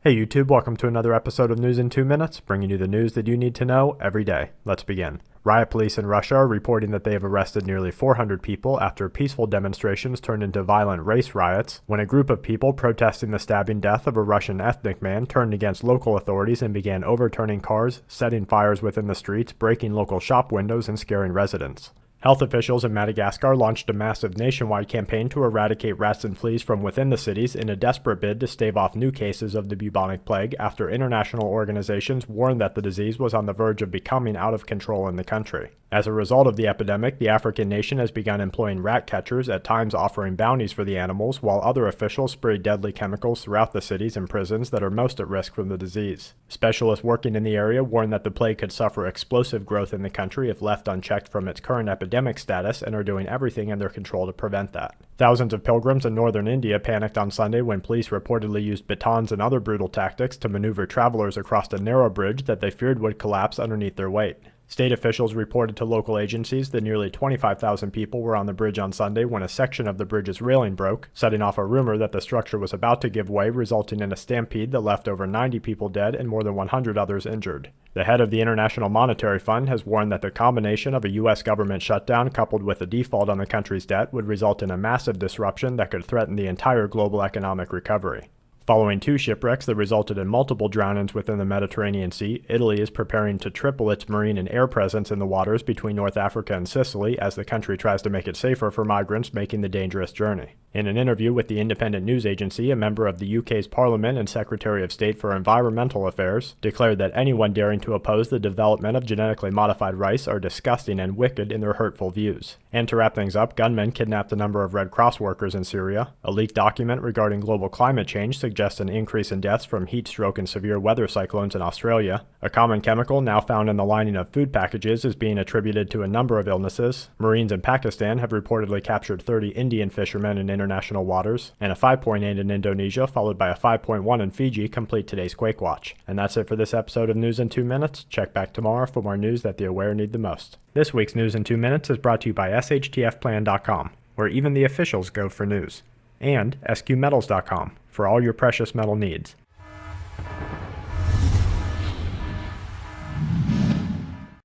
Hey YouTube, welcome to another episode of News in 2 Minutes, bringing you the news that you need to know every day. Let's begin. Riot police in Russia are reporting that they have arrested nearly 400 people after peaceful demonstrations turned into violent race riots when a group of people protesting the stabbing death of a Russian ethnic man turned against local authorities and began overturning cars, setting fires within the streets, breaking local shop windows, and scaring residents. Health officials in Madagascar launched a massive nationwide campaign to eradicate rats and fleas from within the cities in a desperate bid to stave off new cases of the bubonic plague after international organizations warned that the disease was on the verge of becoming out of control in the country. As a result of the epidemic, the African nation has begun employing rat catchers, at times offering bounties for the animals, while other officials spray deadly chemicals throughout the cities and prisons that are most at risk from the disease. Specialists working in the area warn that the plague could suffer explosive growth in the country if left unchecked from its current epidemic status and are doing everything in their control to prevent that. Thousands of pilgrims in northern India panicked on Sunday when police reportedly used batons and other brutal tactics to maneuver travelers across a narrow bridge that they feared would collapse underneath their weight. State officials reported to local agencies that nearly 25,000 people were on the bridge on Sunday when a section of the bridge's railing broke, setting off a rumor that the structure was about to give way, resulting in a stampede that left over 90 people dead and more than 100 others injured. The head of the International Monetary Fund has warned that the combination of a U.S. government shutdown coupled with a default on the country's debt would result in a massive disruption that could threaten the entire global economic recovery. Following two shipwrecks that resulted in multiple drownings within the Mediterranean Sea, Italy is preparing to triple its marine and air presence in the waters between North Africa and Sicily as the country tries to make it safer for migrants making the dangerous journey. In an interview with the independent news agency, a member of the UK's Parliament and Secretary of State for Environmental Affairs declared that anyone daring to oppose the development of genetically modified rice are disgusting and wicked in their hurtful views. And to wrap things up, gunmen kidnapped a number of Red Cross workers in Syria. A leaked document regarding global climate change suggests an increase in deaths from heat stroke and severe weather cyclones in Australia. A common chemical now found in the lining of food packages is being attributed to a number of illnesses. Marines in Pakistan have reportedly captured 30 Indian fishermen in international waters, and a 5.8 in Indonesia, followed by a 5.1 in Fiji, complete today's Quake Watch. And that's it for this episode of News in 2 Minutes. Check back tomorrow for more news that the aware need the most. This week's News in 2 Minutes is brought to you by SHTFplan.com, where even the officials go for news, and SQmetals.com for all your precious metal needs.